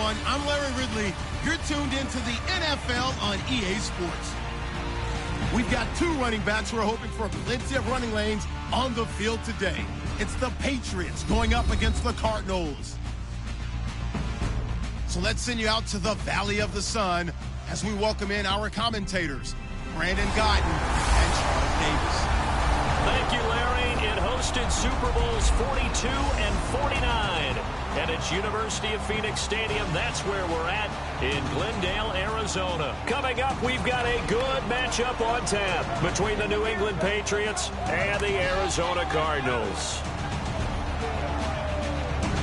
everyone. I'm Larry Ridley. You're tuned into the NFL on EA Sports. We've got two running backs who are hoping for plenty of running lanes on the field today. It's the Patriots going up against the Cardinals. So let's send you out to the Valley of the Sun as we welcome in our commentators, Brandon Guyton and Charles Davis. Thank you, Larry. It hosted Super Bowls 42 and 49. And it's University of Phoenix Stadium. That's where we're at in Glendale, Arizona. Coming up, we've got a good matchup on tap between the New England Patriots and the Arizona Cardinals.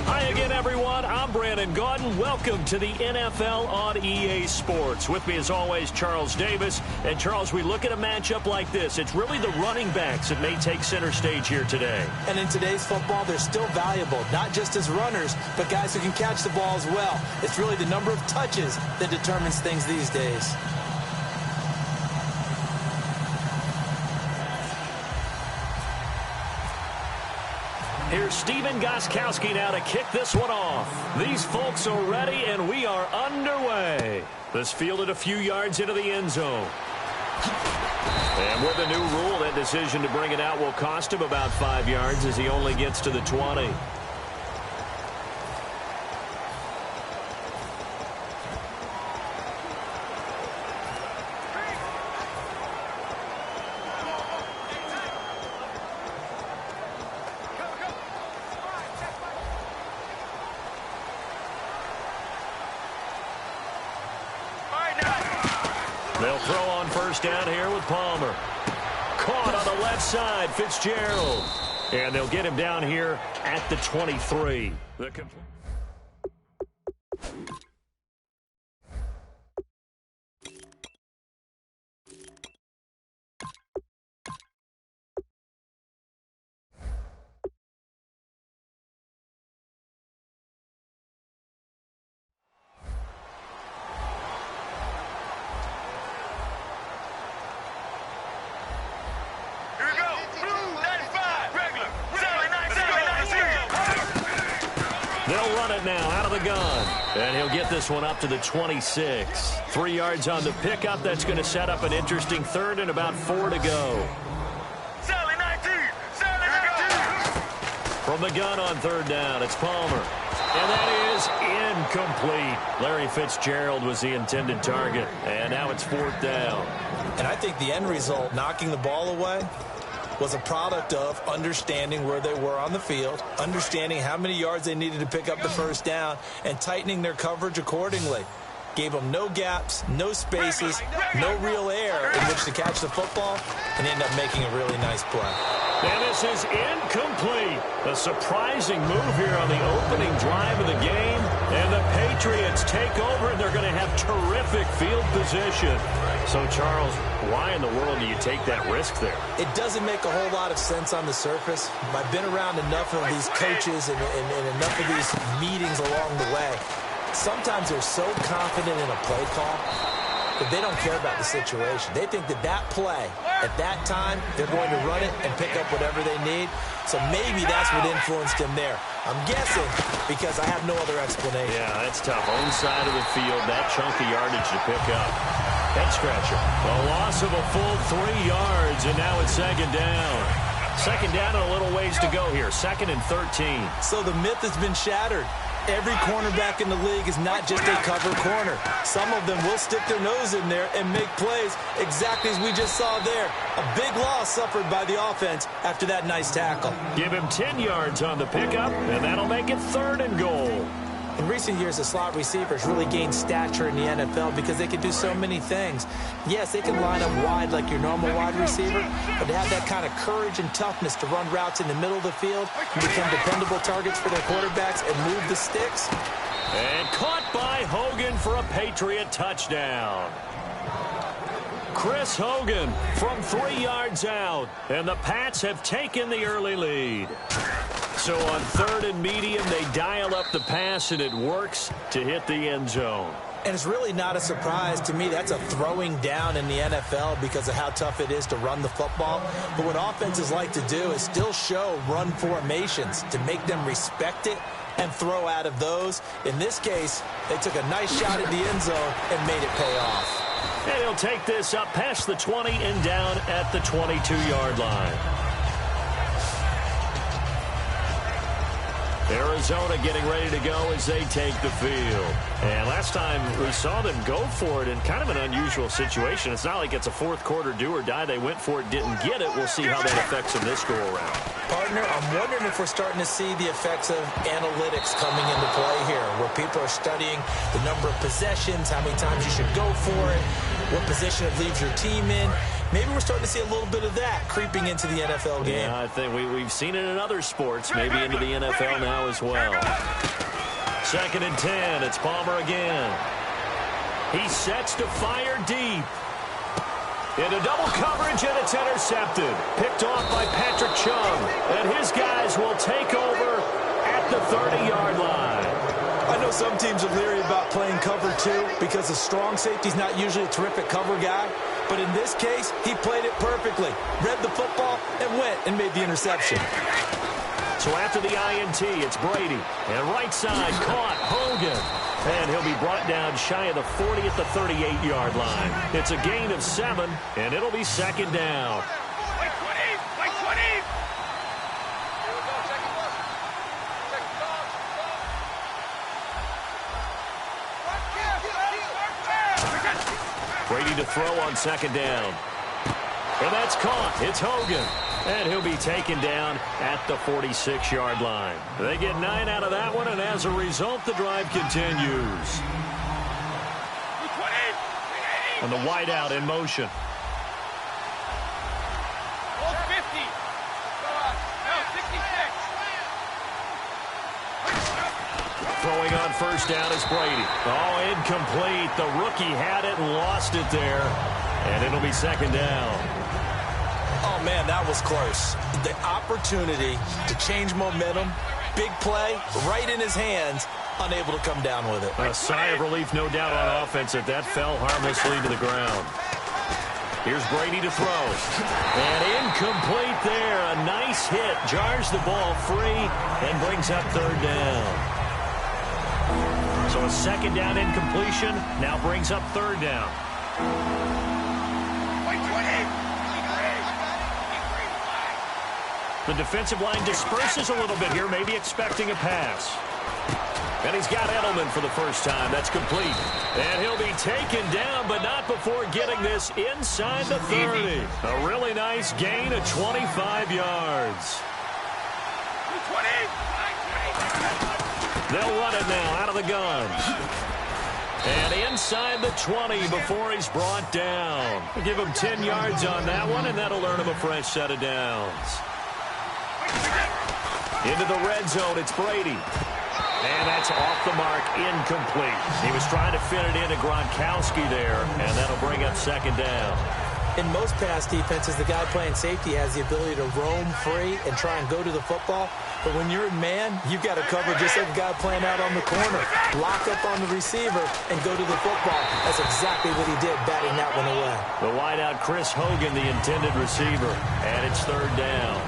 Hi again, everyone. I'm Brandon Guyton. Welcome to the NFL on EA Sports. With me, as always, Charles Davis. And, Charles, we look at a matchup like this. It's really the running backs that may take center stage here today. And in today's football, they're still valuable, not just as runners, but guys who can catch the ball as well. It's really the number of touches that determines things these days. Here's Steven Gostkowski now to kick this one off. These folks are ready, and we are underway. This fielded a few yards into the end zone. And with the new rule, that decision to bring it out will cost him about 5 yards as he only gets to the 20. They'll throw on first down here with Palmer. Caught on the left side, Fitzgerald. And they'll get him down here at the 23. They'll run it now out of the gun. And he'll get this one up to the 26. 3 yards on the pickup. That's going to set up an interesting third and about 4 to go. From the gun on third down, it's Palmer. And that is incomplete. Larry Fitzgerald was the intended target. And now it's 4th down. And I think the end result, knocking the ball away, was a product of understanding where they were on the field, understanding how many yards they needed to pick up the first down, and tightening their coverage accordingly. Gave them no gaps, no spaces, no real air in which to catch the football, and ended up making a really nice play. And this is incomplete. A surprising move here on the opening drive of the game. And the Patriots take over, and they're going to have terrific field position. So, Charles, why in the world do you take that risk there? It doesn't make a whole lot of sense on the surface. I've been around enough of these coaches and enough of these meetings along the way. Sometimes they're so confident in a play call that they don't care about the situation. They think that that play, at that time, they're going to run it and pick up whatever they need. So maybe that's what influenced him there. I'm guessing because I have no other explanation. Yeah, that's tough. Own side of the field, that chunk of yardage to pick up. Head scratcher. A loss of a full 3 yards, and now it's 2nd down. 2nd down and a little ways to go here. 2nd and 13. So the myth has been shattered. Every cornerback in the league is not just a cover corner. Some of them will stick their nose in there and make plays exactly as we just saw there. A big loss suffered by the offense after that nice tackle. Give him 10 yards on the pickup, and that'll make it 3rd and goal. In recent years, the slot receivers really gained stature in the NFL because they can do so many things. Yes, they can line up wide like your normal wide receiver, but to have that kind of courage and toughness to run routes in the middle of the field and become dependable targets for their quarterbacks and move the sticks. And caught by Hogan for a Patriot touchdown. Chris Hogan from 3 yards out, and the Pats have taken the early lead. So on 3rd and medium, they dial up the pass, and it works to hit the end zone. And it's really not a surprise to me. That's a throwing down in the NFL because of how tough it is to run the football. But what offenses like to do is still show run formations to make them respect it and throw out of those. In this case, they took a nice shot at the end zone and made it pay off. And he'll take this up past the 20 and down at the 22-yard line. Arizona getting ready to go as they take the field. And last time we saw them go for it in kind of an unusual situation. It's not like it's a fourth quarter do or die. They went for it, didn't get it. We'll see how that affects them this go around. Partner, I'm wondering if we're starting to see the effects of analytics coming into play here, where people are studying the number of possessions, how many times you should go for it, what position it leaves your team in. Maybe we're starting to see a little bit of that creeping into the NFL game. Yeah, I think we've seen it in other sports, maybe into the NFL now as well. 2nd and 10. It's Palmer again. He sets to fire deep. Into double coverage, and it's intercepted. Picked off by Patrick Chung. And his guys will take over at the 30-yard line. I know some teams are leery about playing cover 2 because the strong safety's not usually a terrific cover guy. But in this case, he played it perfectly. Read the football and went and made the interception. So after the INT, it's Brady. And right side, caught Hogan. And he'll be brought down shy of the 40 at the 38-yard line. It's a gain of 7, and it'll be 2nd down. Brady to throw on 2nd down. And that's caught. It's Hogan. And he'll be taken down at the 46-yard line. They get 9 out of that one, and as a result, the drive continues. And the wideout in motion. Throwing on 1st down is Brady. Oh, incomplete. The rookie had it and lost it there. And it'll be 2nd down. Oh, man, that was close. The opportunity to change momentum, big play, right in his hands, unable to come down with it. A sigh of relief, no doubt, on offense that fell harmlessly to the ground. Here's Brady to throw. And incomplete there. A nice hit. Jars the ball free and brings up 3rd down. So a 2nd down incompletion now brings up 3rd down. The defensive line disperses a little bit here, maybe expecting a pass. And he's got Edelman for the first time. That's complete. And he'll be taken down, but not before getting this inside the 30. A really nice gain of 25 yards. They'll run it now out of the gun. And inside the 20 before he's brought down. We'll give him 10 yards on that one, and that'll earn him a fresh set of downs. Into the red zone, it's Brady. And that's off the mark, incomplete. He was trying to fit it into Gronkowski there, and that'll bring up 2nd down. In most pass defenses, the guy playing safety has the ability to roam free and try and go to the football. But when you're in man, you've got to cover just like the guy playing out on the corner. Lock up on the receiver and go to the football. That's exactly what he did, batting that one away. The wideout, Chris Hogan, the intended receiver. And it's 3rd down.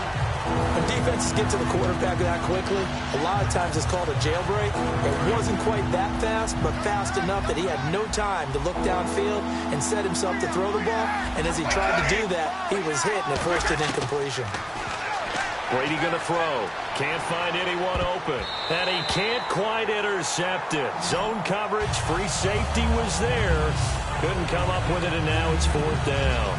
When defenses get to the quarterback that quickly, a lot of times it's called a jailbreak. It wasn't quite that fast, but fast enough that he had no time to look downfield and set himself to throw the ball. And as he tried to do that, he was hit and it forced an incompletion. Brady going to throw. Can't find anyone open. And he can't quite intercept it. Zone coverage, free safety was there. Couldn't come up with it, and now it's 4th down.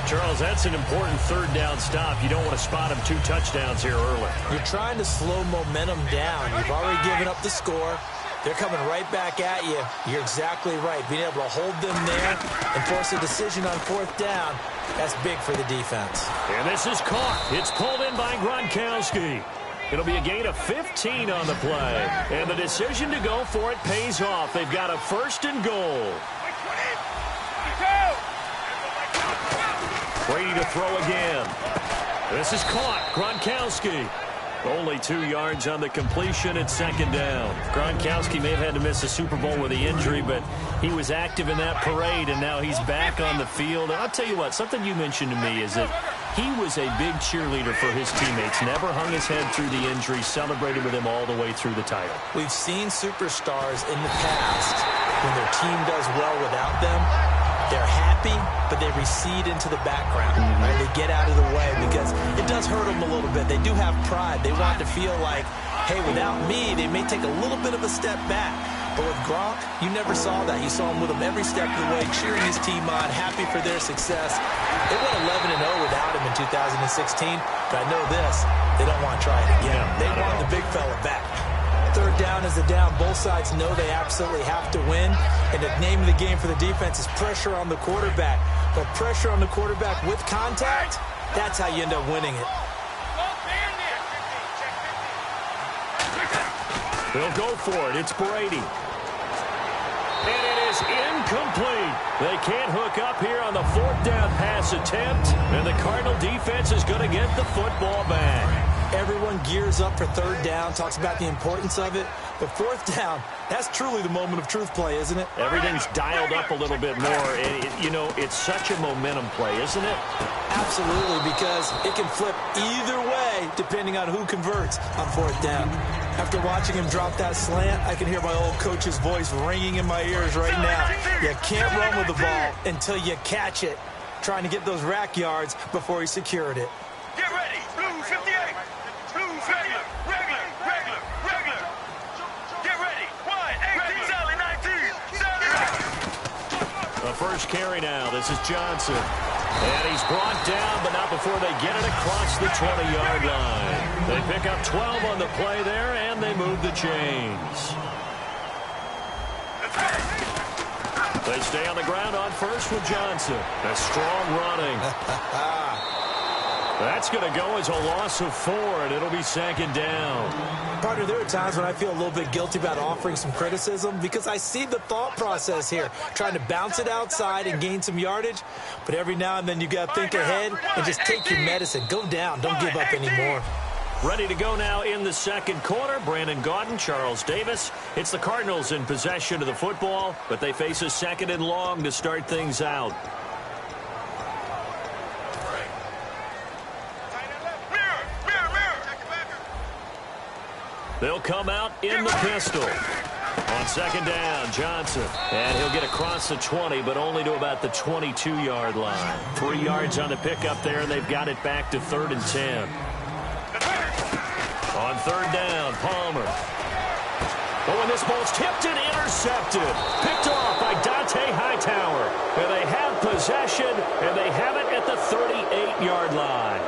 Charles, that's an important 3rd down stop. You don't want to spot him 2 touchdowns here early. You're trying to slow momentum down. You've already given up the score. They're coming right back at you. You're exactly right. Being able to hold them there and force a decision on 4th down, that's big for the defense. And this is caught. It's pulled in by Gronkowski. It'll be a gain of 15 on the play. And the decision to go for it pays off. They've got a 1st and goal. Brady to throw again. This is caught. Gronkowski. Only 2 yards on the completion at second down. Gronkowski may have had to miss the Super Bowl with the injury, but he was active in that parade, and now he's back on the field. And I'll tell you what, something you mentioned to me is that he was a big cheerleader for his teammates, never hung his head through the injury, celebrated with him all the way through the title. We've seen superstars in the past, when their team does well without them, they're happy, but they recede into the background. Right? They get out of the way because it does hurt them a little bit. They do have pride. They want to feel like, hey, without me, they may take a little bit of a step back. But with Gronk, you never saw that. You saw him with him every step of the way, cheering his team on, happy for their success. They went 11-0 without him in 2016, but I know this, they don't want to try it again. Yeah, they want the big fella back. Third down is the down. Both sides know they absolutely have to win. And the name of the game for the defense is pressure on the quarterback. But pressure on the quarterback with contact, that's how you end up winning it. They'll go for it. It's Brady. And it is incomplete. They can't hook up here on the 4th down pass attempt. And the Cardinal defense is going to get the football back. Everyone gears up for third down, talks about the importance of it. But 4th down, that's truly the moment of truth play, isn't it? Everything's dialed up a little bit more. And you know, it's such a momentum play, isn't it? Absolutely, because it can flip either way depending on who converts on 4th down. After watching him drop that slant, I can hear my old coach's voice ringing in my ears right now. You can't run with the ball until you catch it. Trying to get those rack yards before he secured it. Get ready. Blue 58. Blue 50. Regular. Get ready. 1, 18, Sally 19. Sally. The first carry now. This is Johnson. And he's brought down, but not before they get it across the 20-yard line. They pick up 12 on the play there, and they move the chains. They stay on the ground on first with Johnson. A strong running. That's going to go as a loss of 4, and it'll be second down. Partner, there are times when I feel a little bit guilty about offering some criticism because I see the thought process here, trying to bounce it outside and gain some yardage. But every now and then you got to think ahead and just take your medicine. Go down. Don't give up anymore. Ready to go now in the second quarter. Brandon Gaudin, Charles Davis. It's the Cardinals in possession of the football, but they face a 2nd and long to start things out. They'll come out in the pistol. On second down, Johnson. And he'll get across the 20, but only to about the 22-yard line. 3 yards on the pickup there, and they've got it back to 3rd and 10. On 3rd down, Palmer. Oh, and this ball's tipped and intercepted. Picked off by Dante Hightower. And they have possession, and they have it at the 38-yard line.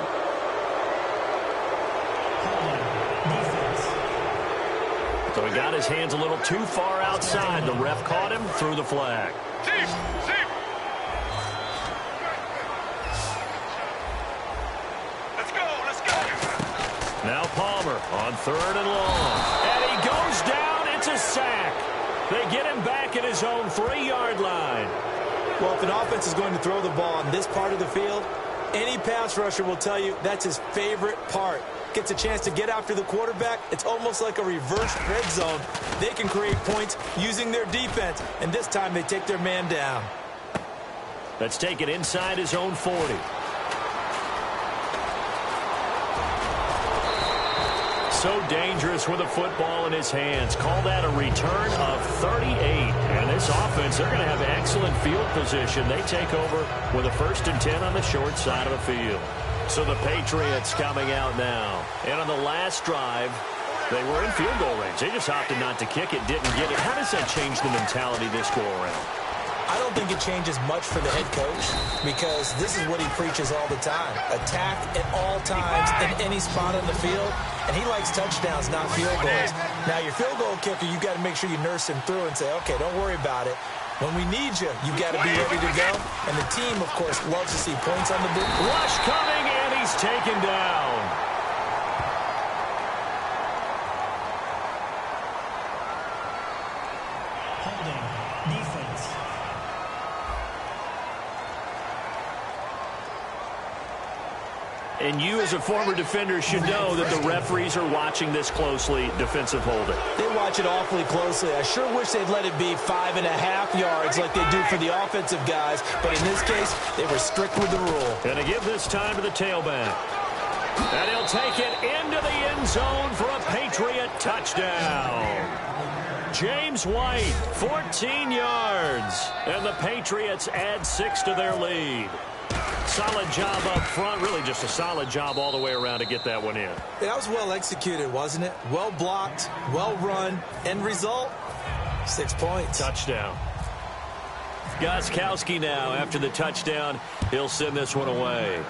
So he got his hands a little too far outside. The ref caught him, threw the flag. Let's go. Now Palmer on 3rd and long. And he goes down. It's a sack. They get him back at his own 3-yard line. Well, if an offense is going to throw the ball on this part of the field, any pass rusher will tell you that's his favorite part. Gets a chance to get after the quarterback. It's almost like a reverse red zone. They can create points using their defense, and this time they take their man down. Let's take it inside his own 40. So dangerous with a football in his hands. Call that a return of 38. And this offense, they're going to have excellent field position. They take over with a 1st and 10 on the short side of the field. So the Patriots coming out now. And on the last drive, they were in field goal range. They just opted not to kick it, didn't get it. How does that change the mentality this go around? I don't think it changes much for the head coach because this is what he preaches all the time. Attack at all times in any spot on the field, and he likes touchdowns, not field goals. Now, your field goal kicker, you've got to make sure you nurse him through and say, okay, don't worry about it. When we need you, you've got to be ready to go. And the team, of course, loves to see points on the board. Rush coming, and he's taken down. Holding. Defense. And you as a former defender should know that the referees are watching this closely, defensive holding. They watch it awfully closely. I sure wish they'd let it be 5.5 yards like they do for the offensive guys. But in this case, they were strict with the rule. And to give this time to the tailback. And he'll take it into the end zone for a Patriot touchdown. James White, 14 yards. And the Patriots add 6 to their lead. Solid job up front. Really just a solid job all the way around to get that one in. That was well executed, wasn't it? Well blocked, well run. End result, 6 points. Touchdown. Gostkowski now after the touchdown. He'll send this one away.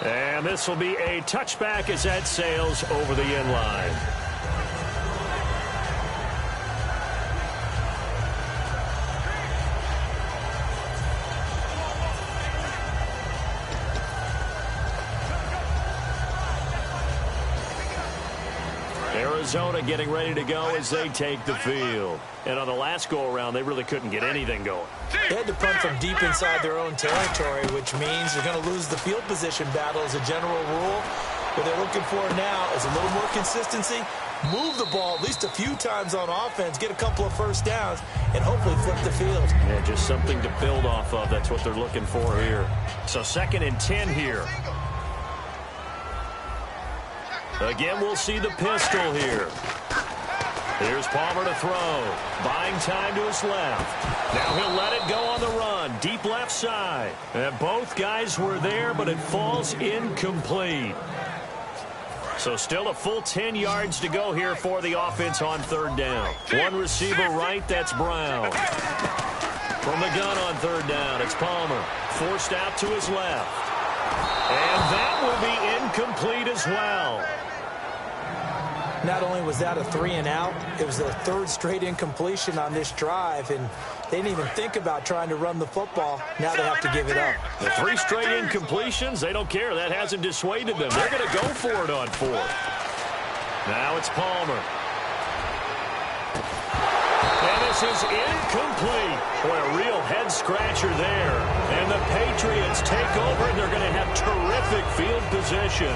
And this will be a touchback as that sails over the end line. Arizona getting ready to go as they take the field. And on the last go-around, they really couldn't get anything going. They had to punt from deep inside their own territory, which means they're going to lose the field position battle as a general rule. What they're looking for now is a little more consistency, move the ball at least a few times on offense, get a couple of first downs, and hopefully flip the field. Yeah, just something to build off of. That's what they're looking for here. So 2nd and 10 here. Again, we'll see the pistol here. Here's Palmer to throw. Buying time to his left. Now he'll let it go on the run. Deep left side. And both guys were there, but it falls incomplete. So still a full 10 yards to go here for the offense on 3rd down. One receiver right, that's Brown. From the gun on 3rd down, it's Palmer. Forced out to his left. And that will be incomplete as well. Not only was that a 3 and out, it was their 3rd straight incompletion on this drive, and they didn't even think about trying to run the football. Now they have to give it up. The 3 straight incompletions, they don't care. That hasn't dissuaded them. They're going to go for it on 4th. Now it's Palmer. And this is incomplete. Boy, a real head-scratcher there. And the Patriots take over, and they're going to have terrific field position.